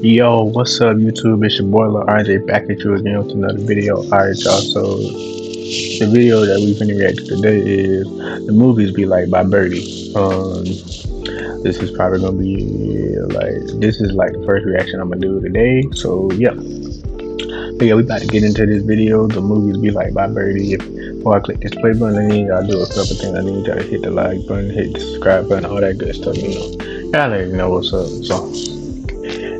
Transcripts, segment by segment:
Yo, what's up YouTube? It's your boy Lil RJ back at you again with another video. Alright y'all, so the video that we finna react to today is the movies be like by Birdie. This is probably gonna be this is like the first reaction I'm gonna do today. So yeah. But yeah, we about to get into this video. The movies be like by Birdie. Before I click this play button, I need y'all to do a couple things. I need y'all to hit the like button, hit the subscribe button, all that good stuff, you know. Y'all already know what's up. So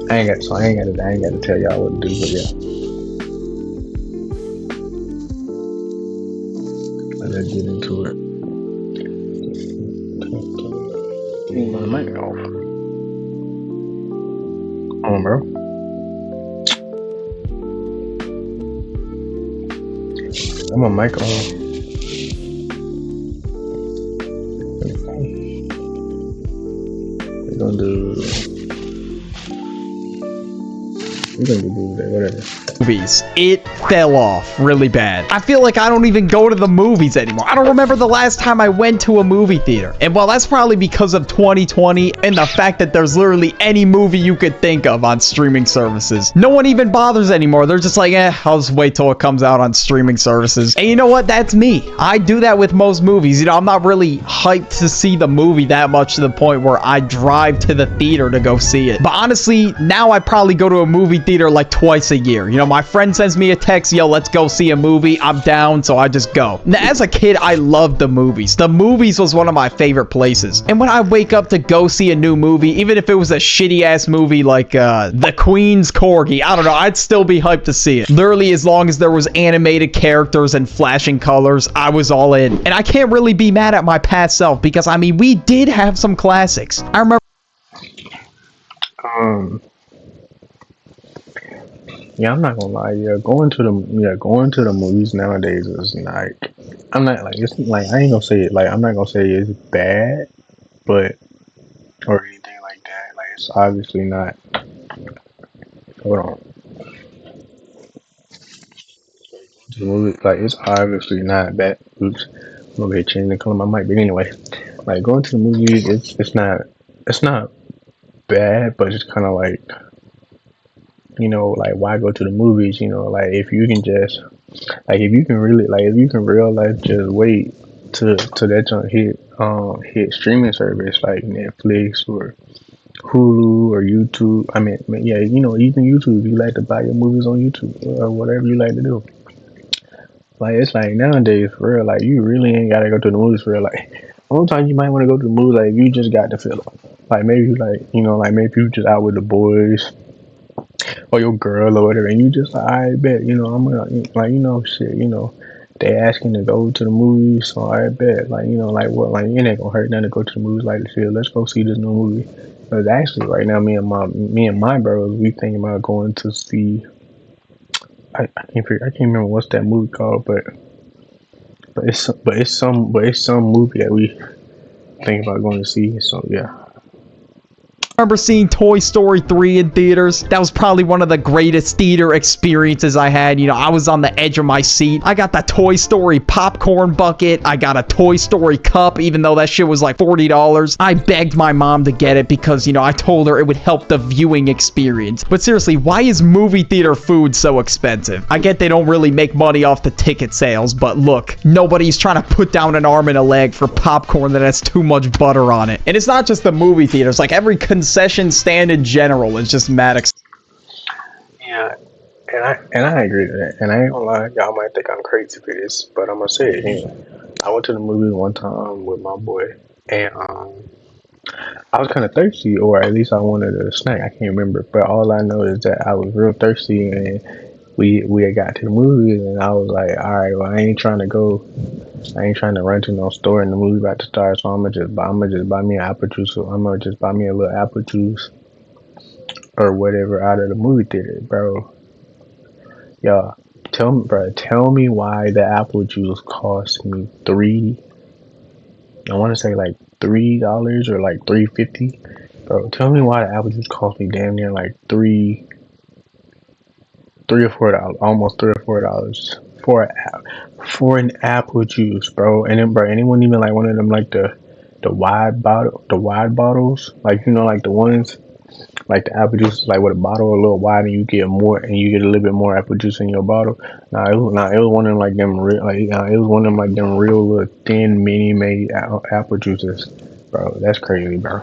I ain't got to tell y'all what to do, but yeah. Let's get into it. Turn my mic off. Come on, bro. I'm a mic on. We're gonna do whatever. Movies. It fell off really bad. I feel like I don't even go to the movies anymore. I don't remember the last time I went to a movie theater. And well, that's probably because of 2020 and the fact that there's literally any movie you could think of on streaming services. No one even bothers anymore. They're just like, I'll just wait till it comes out on streaming services. And you know what? That's me. I do that with most movies. You know, I'm not really hyped to see the movie that much to the point where I drive to the theater to go see it. But honestly, now I probably go to a movie theater like twice a year. You know, my friend sends me a text, yo, let's go see a movie. I'm down, so I just go. Now, as a kid, I loved the movies. The movies was one of my favorite places. And when I wake up to go see a new movie, even if it was a shitty ass movie like The Queen's Corgi, I don't know, I'd still be hyped to see it. Literally, as long as there was animated characters and flashing colors, I was all in. And I can't really be mad at my past self because, I mean, we did have some classics. I remember Yeah, I'm not gonna lie. Going to the movies nowadays is like, I'm not like, it's like, I ain't gonna say it like, I'm not gonna say it's bad, but or anything like that. Like, it's obviously not. Hold on. To the movies, like, it's obviously not bad. Oops, I'm gonna be changing the color of my mic. But anyway, like going to the movies, it's not bad, but it's kind of like, you know, like why go to the movies? You know, like if you can just, like if you can really, like if you can real life just wait to that junk hit streaming service like Netflix or Hulu or YouTube. I mean, yeah, you know, even YouTube. You like to buy your movies on YouTube or whatever you like to do. Like it's like nowadays, for real. Like you really ain't gotta go to the movies for real. Like one time you might want to go to the movies, like if you just got to feel it. Like maybe like, you know, like maybe you just out with the boys or your girl or whatever, and you just like, I bet, you know, I'm gonna, like, you know, shit, you know, they asking to go to the movies, so I bet, like, you know, like what, like it ain't gonna hurt nothing to go to the movies, like shit, let's go see this new movie. But actually, right now, me and my bros, we thinking about going to see. I can't remember what's that movie called, but it's some movie that we think about going to see. So yeah. remember seeing Toy Story 3 in theaters. That was probably one of the greatest theater experiences I had. You know, I was on the edge of my seat. I got the Toy Story popcorn bucket. I got a Toy Story cup, even though that shit was like $40. I begged my mom to get it because, you know, I told her it would help the viewing experience. But seriously, why is movie theater food so expensive? I get they don't really make money off the ticket sales, but look, nobody's trying to put down an arm and a leg for popcorn that has too much butter on it. And it's not just the movie theaters, like every concession stand in general is just mad Yeah, and I agree to that. And I ain't gonna lie, y'all might think I'm crazy for this, but I'm gonna say it anyway. I went to the movie one time with my boy, and I was kind of thirsty, or at least I wanted a snack. I can't remember, but all I know is that I was real thirsty, and we had got to the movie, and I was like, all right, well, I ain't trying to go. I ain't trying to run to no store and the movie about to start, so I'm gonna just buy me an apple juice. So I'm gonna just buy me a little apple juice or whatever out of the movie theater, bro. Y'all, tell me why the apple juice cost me I want to say like $3 or like $3.50, bro. Tell me why the apple juice cost me damn near like $3 or $4, almost $3 or $4 for an apple juice, bro. And then, bro, anyone even like one of them like the wide bottles, like, you know, like the ones like the apple juice, like with a bottle a little wider, you get more, and you get a little bit more apple juice in your bottle. It was one of them like them real, it was one of them like them real little thin mini made apple juices, bro. That's crazy, bro.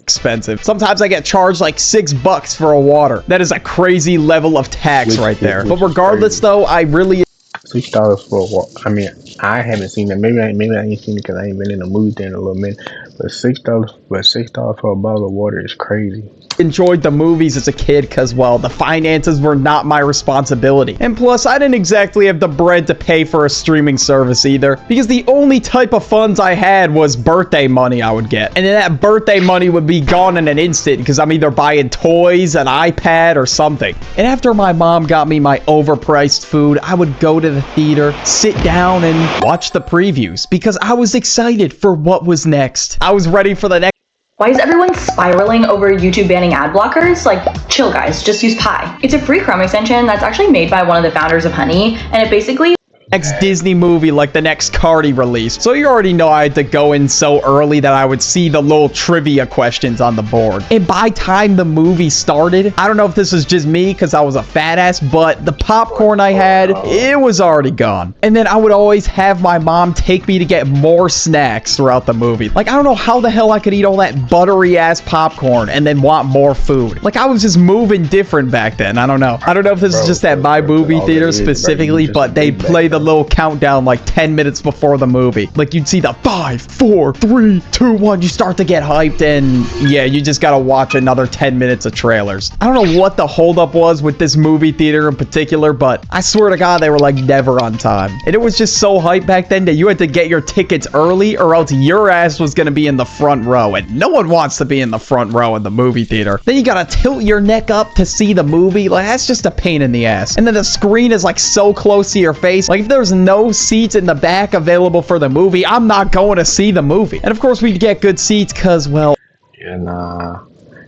Expensive. Sometimes I get charged like $6 for a water. That is a crazy level of tax right there. But regardless, though, I really $6 for a walk. I mean, I haven't seen that. Maybe I ain't seen it because I ain't been in the movie there in a little minute. But $6 for a bottle of water is crazy. enjoyed the movies as a kid because, well, the finances were not my responsibility. And plus, I didn't exactly have the bread to pay for a streaming service either, because the only type of funds I had was birthday money I would get. And then that birthday money would be gone in an instant because I'm either buying toys, an iPad, or something. And after my mom got me my overpriced food, I would go to the theater, sit down, and watch the previews because I was excited for what was next. I was ready for the next. Why is everyone spiraling over YouTube banning ad blockers? Like, chill guys, just use Pi. It's a free Chrome extension that's actually made by one of the founders of Honey, and it basically Next Disney movie, like the next Cardi release. So you already know I had to go in so early that I would see the little trivia questions on the board. And by time the movie started, I don't know if this is just me because I was a fat ass, but the popcorn I had, it was already gone. And then I would always have my mom take me to get more snacks throughout the movie. Like, I don't know how the hell I could eat all that buttery ass popcorn and then want more food. Like, I was just moving different back then. I don't know. I don't know if this is just at my movie theater specifically, but they play the little countdown like 10 minutes before the movie. Like, you'd see the 5, 4, 3, 2, 1. You start to get hyped, and yeah, you just gotta watch another 10 minutes of trailers. I don't know what the holdup was with this movie theater in particular, but I swear to God, they were like never on time. And it was just so hyped back then that you had to get your tickets early or else your ass was gonna be in the front row, and no one wants to be in the front row in the movie theater. Then you gotta tilt your neck up to see the movie. Like, that's just a pain in the ass. And then the screen is like so close to your face. Like, if there's no seats in the back available for the movie, I'm not going to see the movie. And of course, we'd get good seats because, well, Yeah, nah,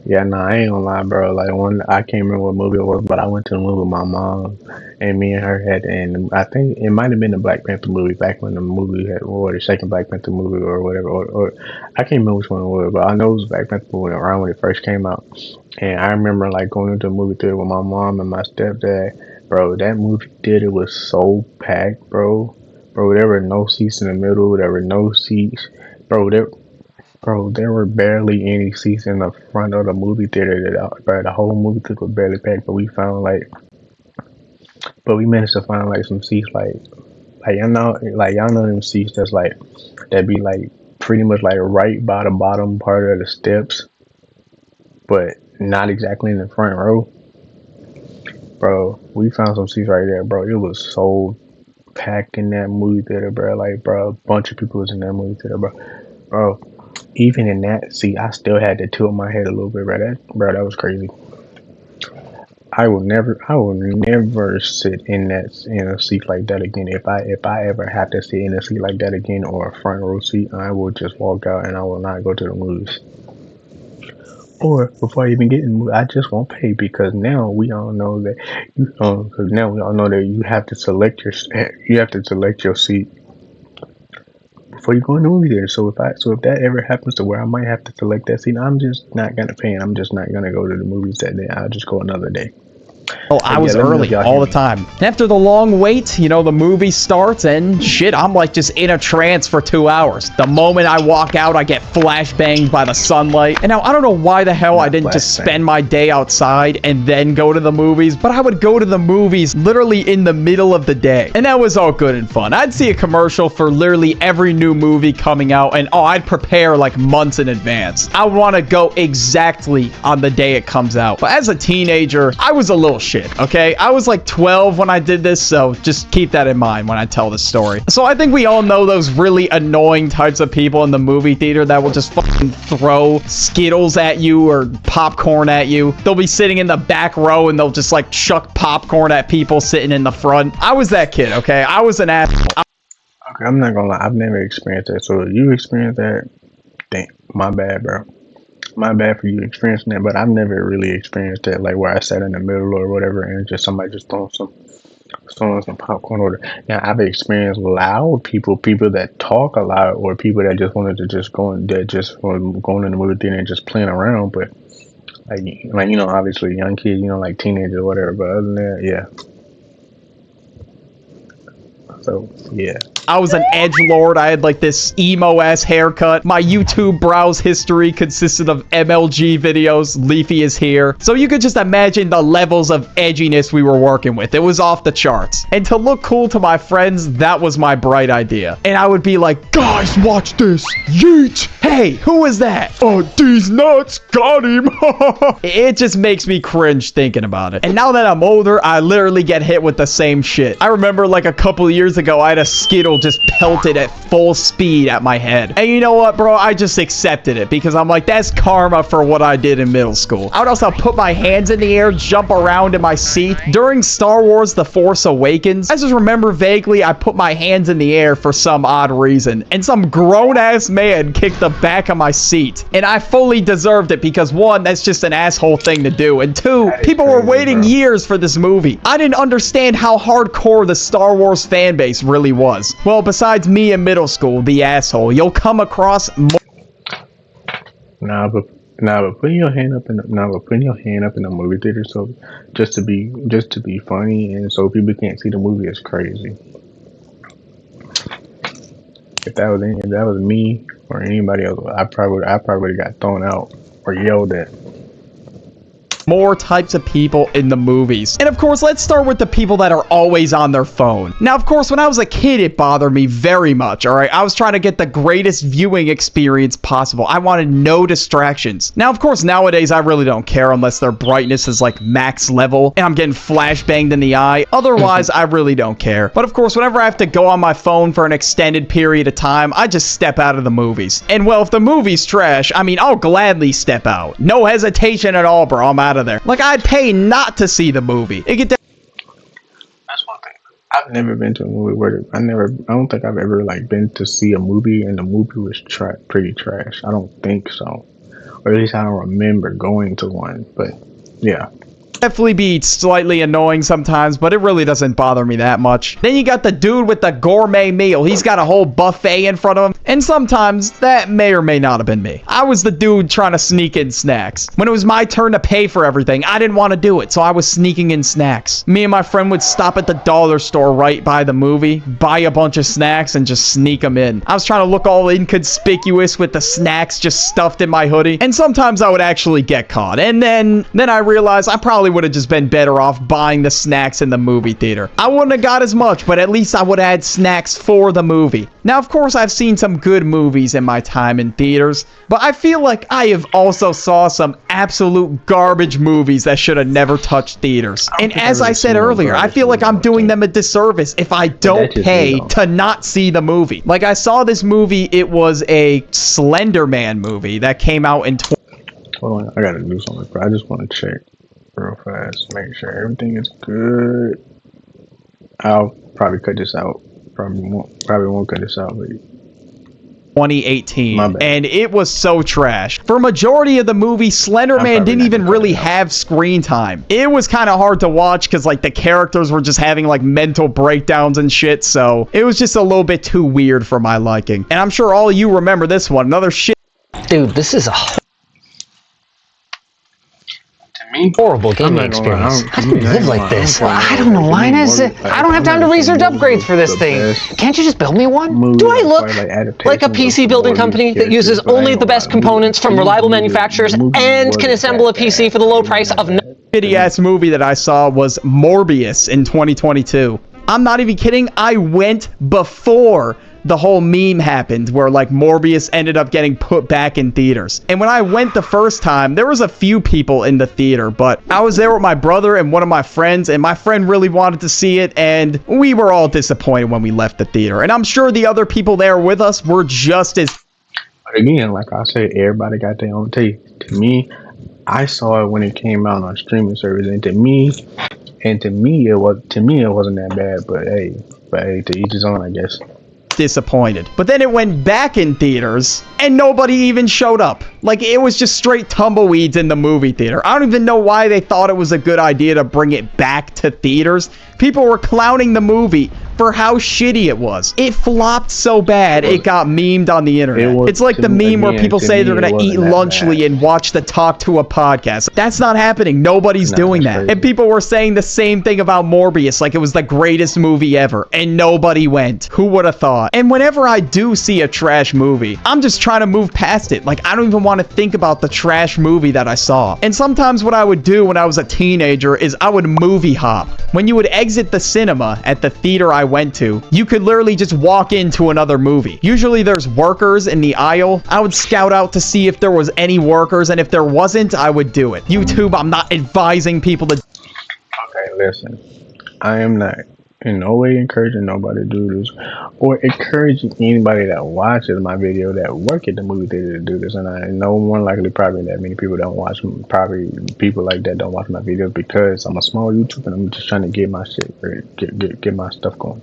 I ain't gonna lie, bro. Like, I can't remember what movie it was, but I went to the movie with my mom, and me and her had, and I think it might have been the Black Panther movie back when the movie had, or the second Black Panther movie, or whatever, or I can't remember which one it was, but I know it was Black Panther movie around when it first came out. And I remember like going into the movie theater with my mom and my stepdad. Bro, that movie theater was so packed, bro. Bro, there were no seats in the middle. There were no seats, bro. There were barely any seats in the front of the movie theater. Bro, the whole movie theater was barely packed. But we managed to find like some seats, y'all know them seats that's like that be like pretty much like right by the bottom part of the steps, but not exactly in the front row. Bro, we found some seats right there, bro. It was so packed in that movie theater, bro. Like, bro, a bunch of people was in that movie theater, bro. Bro, even in that seat, I still had to tilt my head a little bit, bro. That was crazy. I will never sit in a seat like that again. If I ever have to sit in a seat like that again, or a front row seat, I will just walk out and I will not go to the movies. Or before I even get in the movie, I just won't pay because now we all know that you have to select your seat before you go in the movie theater. So if that ever happens to where I might have to select that scene, I'm just not gonna pay, and I'm just not gonna go to the movies that day. I'll just go another day. Oh, I was early all the time. And after the long wait, you know, the movie starts and shit, I'm like just in a trance for 2 hours. The moment I walk out, I get flashbanged by the sunlight. And now I don't know why the hell I didn't just spend my day outside and then go to the movies, but I would go to the movies literally in the middle of the day. And that was all good and fun. I'd see a commercial for literally every new movie coming out, and I'd prepare like months in advance. I would want to go exactly on the day it comes out. But as a teenager, I was a little shit. Okay, I was like 12 when I did this, so just keep that in mind when I tell the story. So I think we all know those really annoying types of people in the movie theater that will just fucking throw Skittles at you or popcorn at you. They'll be sitting in the back row and they'll just like chuck popcorn at people sitting in the front. I was that kid, okay? I was an asshole. Okay, I'm not gonna lie, I've never experienced that. So if you experienced that, damn, my bad, bro. My bad for you experiencing that, but I've never really experienced that, like where I sat in the middle or whatever, and just somebody just throwing some popcorn order. Now I've experienced loud people that talk a lot, or people that just wanted to just go in, that just going in the movie theater and just playing around. But like obviously young kids, like teenagers or whatever. But other than that, yeah. So yeah. I was an edgelord. I had like this emo-ass haircut. My YouTube browse history consisted of MLG videos. Leafy is here. So you could just imagine the levels of edginess we were working with. It was off the charts. And to look cool to my friends, that was my bright idea. And I would be like, guys, watch this. Yeet. Hey, who is that? Oh, these nuts got him. It just makes me cringe thinking about it. And now that I'm older, I literally get hit with the same shit. I remember like a couple years ago, I had a Skittle just pelted at full speed at my head. And you know what, bro? I just accepted it because I'm like, that's karma for what I did in middle school. I would also put my hands in the air, jump around in my seat. During Star Wars The Force Awakens, I just remember vaguely I put my hands in the air for some odd reason. And some grown-ass man kicked the back of my seat. And I fully deserved it because one, that's just an asshole thing to do. And two, people were waiting years for this movie. I didn't understand how hardcore the Star Wars fan base really was. Well, besides me in middle school, the asshole, you'll come across more. But putting your hand up in the movie theater, so just to be funny and so people can't see the movie is crazy. If that was me or anybody else, I probably would have got thrown out or yelled at. More types of people in the movies. And of course, let's start with the people that are always on their phone. Now, of course, when I was a kid, it bothered me very much, all right? I was trying to get the greatest viewing experience possible. I wanted no distractions. Now, of course, nowadays, I really don't care unless their brightness is like max level and I'm getting flashbanged in the eye. Otherwise, I really don't care. But of course, whenever I have to go on my phone for an extended period of time, I just step out of the movies. And well, if the movie's trash, I mean, I'll gladly step out. No hesitation at all, bro. I'm out of there. Like, I'd pay not to see the movie. That's one thing. I've never been to a movie where I don't think I've ever like been to see a movie and the movie was pretty trash. I don't think so, or at least I don't remember going to one. But yeah. Definitely be slightly annoying sometimes, but it really doesn't bother me that much. Then you got the dude with the gourmet meal. He's got a whole buffet in front of him, and sometimes that may or may not have been me. I was the dude trying to sneak in snacks. When it was my turn to pay for everything, I didn't want to do it, so I was sneaking in snacks. Me and my friend would stop at the dollar store right by the movie, buy a bunch of snacks, and just sneak them in. I was trying to look all inconspicuous with the snacks just stuffed in my hoodie, and sometimes I would actually get caught. And then I realized I probably would have just been better off buying the snacks in the movie theater. I wouldn't have got as much, but at least I would have had snacks for the movie. Now, of course, I've seen some good movies in my time in theaters, but I feel like I have also saw some absolute garbage movies that should have never touched theaters. And as I said earlier, I feel like I'm doing them a disservice if I don't pay to not see the movie. Like, I saw this movie, it was a Slender Man movie that came out in Hold on, I gotta do something, but I just want to check real fast, make sure everything is good. I'll probably cut this out. Probably won't cut this out, but 2018, and it was so trash. For majority of the movie, Slender Man didn't even really have screen time. It was kind of hard to watch because like the characters were just having like mental breakdowns and shit, so it was just a little bit too weird for my liking. And I'm sure all of you remember this one. Another shit. Dude, this is a horrible gaming experience. How do you live like this? Well, I don't know, Linus. I don't have time to research upgrades for this thing. Can't you just build me one? Do I look like a PC building company that uses only the best components from reliable manufacturers and can assemble a PC for the low price of no shitty-ass movie that I saw was Morbius in 2022. I'm not even kidding. I went before the whole meme happened where like Morbius ended up getting put back in theaters. And when I went the first time, there was a few people in the theater, but I was there with my brother and one of my friends, and my friend really wanted to see it, and we were all disappointed when we left the theater. And I'm sure the other people there with us were just as... But again, like I said, everybody got their own taste. To me, I saw it when it came out on streaming service, and to me it wasn't that bad. But hey, to each his own, I guess. disappointed. But then it went back in theaters, and nobody even showed up. Like, it was just straight tumbleweeds in the movie theater. I don't even know why they thought it was a good idea to bring it back to theaters. People were clowning the movie for how shitty it was. It flopped so bad, it got memed on the internet. It's like the meme where people say they're gonna eat lunchly and watch the Talk to a podcast. That's not happening. Nobody's doing that. Crazy. And people were saying the same thing about Morbius, like it was the greatest movie ever, and nobody went. Who would have thought? And whenever I do see a trash movie, I'm just trying to move past it. Like, I don't even want to think about the trash movie that I saw. And sometimes what I would do when I was a teenager is I would movie hop. When you would exit the cinema at the theater I went to, you could literally just walk into another movie. Usually there's workers in the aisle. I would scout out to see if there was any workers, and if there wasn't, I would do it. YouTube, I'm not advising people to... Okay, listen. I am not in no way encouraging nobody to do this, or encouraging anybody that watches my video that work at the movie theater to do this. And I know more likely probably that many people don't watch, probably people like that don't watch my videos because I'm a small YouTuber and I'm just trying to get my shit, get my stuff going.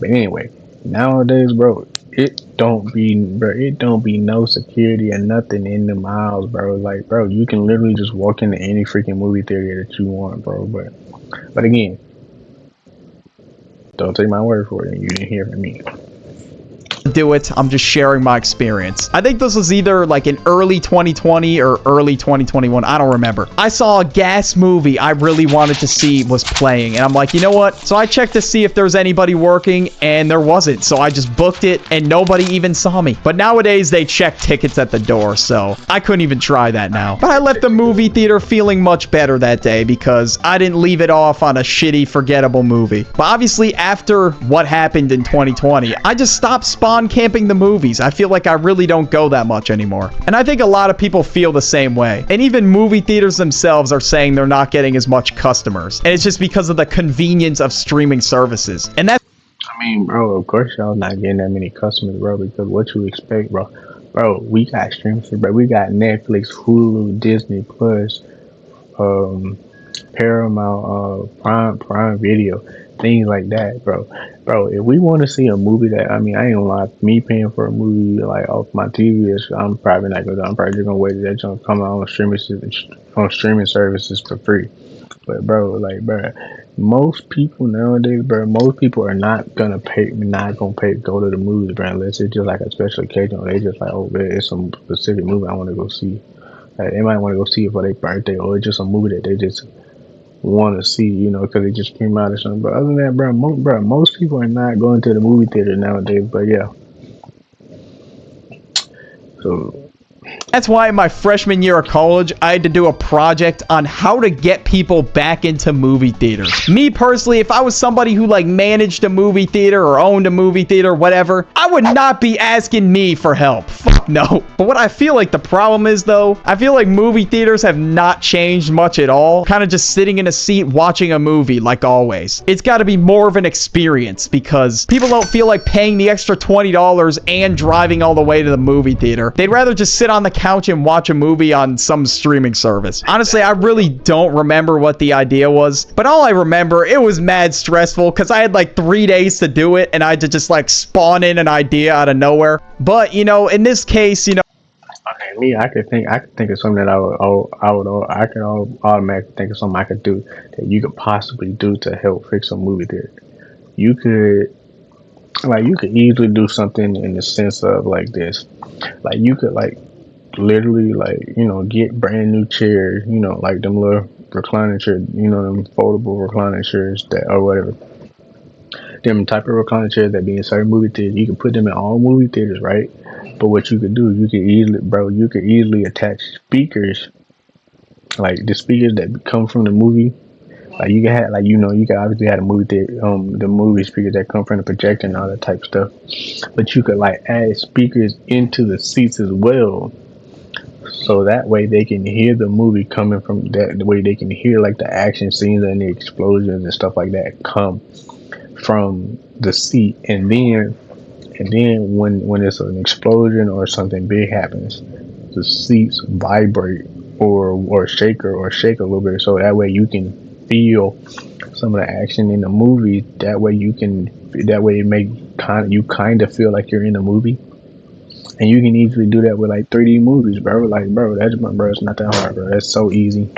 But anyway, nowadays, bro, it don't be no security or nothing in the miles, bro. Like, bro, you can literally just walk into any freaking movie theater that you want, bro. But again, don't take my word for it. You didn't hear from me. do it. I'm just sharing my experience. I think this was either like in early 2020 or early 2021. I don't remember. I saw a gas movie I really wanted to see was playing, and I'm like, you know what? So I checked to see if there's anybody working, and there wasn't. So I just booked it, and nobody even saw me. But nowadays, they check tickets at the door, so I couldn't even try that now. But I left the movie theater feeling much better that day because I didn't leave it off on a shitty, forgettable movie. But obviously, after what happened in 2020, I just stopped spawn camping the movies. I feel like I really don't go that much anymore. And I think a lot of people feel the same way. And even movie theaters themselves are saying they're not getting as much customers. And it's just because of the convenience of streaming services. And that's... I mean, bro, of course y'all not getting that many customers, bro, because what you expect, bro. Bro, we got streaming, bro. We got Netflix, Hulu, Disney Plus, Paramount, Prime Video, things like that, bro. Bro, if we want to see a movie that, I mean, I ain't gonna lie, me paying for a movie like off my TV, I'm probably not gonna. I'm probably just gonna wait till that junk come out on streaming services for free. But bro, like, bro, most people nowadays, bro, most people are not gonna pay, go to the movies, bro, unless it's just like a special occasion, or they just like, oh, man, it's some specific movie I want to go see. Like, they might want to go see it for their birthday, or it's just a movie that they just want to see, you know, because it just came out or something. But other than that, bro, most people are not going to the movie theater nowadays. But yeah, so that's why in my freshman year of college, I had to do a project on how to get people back into movie theaters. Me personally, if I was somebody who like managed a movie theater or owned a movie theater, whatever, I would not be asking me for help. Fuck no. But what I feel like the problem is though, I feel like movie theaters have not changed much at all. Kind of just sitting in a seat watching a movie like always. It's got to be more of an experience because people don't feel like paying the extra $20 and driving all the way to the movie theater. They'd rather just sit on the couch and watch a movie on some streaming service. Honestly, I really don't remember what the idea was, but all I remember, it was mad stressful because I had like 3 days to do it and I had to just like spawn in an idea out of nowhere. But you know, in this case, you know, okay, me, I could think of something that I could automatically think of something I could do that you could possibly do to help fix a movie theater. You could easily do something in the sense of like this. Like you could like literally like, you know, get brand new chairs, you know, like them little recliner chairs, you know, them foldable recliner chairs that or whatever. Them type of recliner chairs that be in certain movie theaters. You can put them in all movie theaters, right? But what you could do, you could easily attach speakers, like the speakers that come from the movie. Like you can have, like, you know, you can obviously have a movie theater, the movie speakers that come from the projector and all that type of stuff. But you could like add speakers into the seats as well, so that way they can hear the movie coming from that. The way they can hear like the action scenes and the explosions and stuff like that come from the seat, and then when it's an explosion or something big happens, the seats vibrate or shake a little bit, so that way you can feel some of the action in the movie. That way it make you kind of feel like you're in a movie. And you can easily do that with like 3D movies, bro. Like, bro, it's not that hard, bro. That's so easy.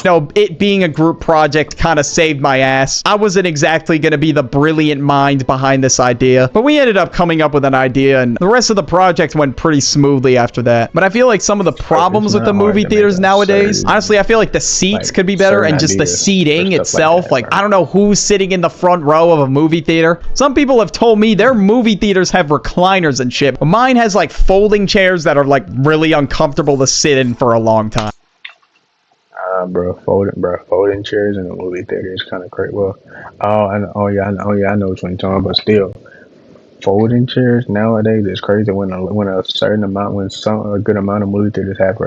No, it being a group project kind of saved my ass. I wasn't exactly going to be the brilliant mind behind this idea, but we ended up coming up with an idea, and the rest of the project went pretty smoothly after that. But I feel like some of the problems with the movie theaters nowadays, honestly, I feel like the seats could be better, and just the seating itself. Like, I don't know who's sitting in the front row of a movie theater. Some people have told me their movie theaters have recliners and shit, but mine has like folding chairs that are like really uncomfortable to sit in for a long time. Folding chairs in a movie theater is kind of crazy. Well, I know which one you're talking about, but still, folding chairs nowadays is crazy. When a good amount of movie theaters have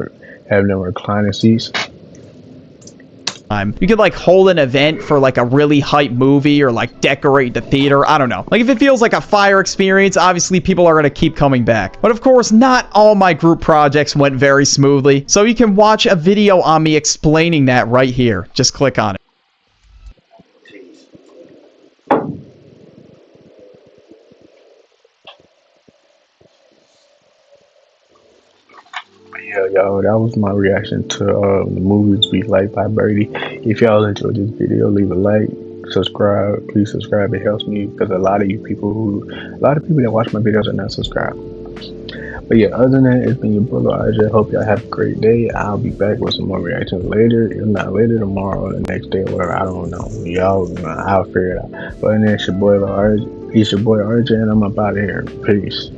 them reclining seats. You could like hold an event for like a really hype movie or like decorate the theater. I don't know. Like if it feels like a fire experience, obviously people are going to keep coming back. But of course, not all my group projects went very smoothly. So you can watch a video on me explaining that right here. Just click on it. Yeah, yo, that was my reaction to the movies we like by Birdie. If y'all enjoyed this video, leave a like, subscribe. Please subscribe. It helps me because a lot of people that watch my videos are not subscribed. But yeah, other than that, it's been your brother RJ. Hope y'all have a great day. I'll be back with some more reactions later. If not later, tomorrow or the next day or whatever. I don't know. I'll figure it out. But then it's your boy RJ. It's your boy RJ, and I'm up out of here. Peace.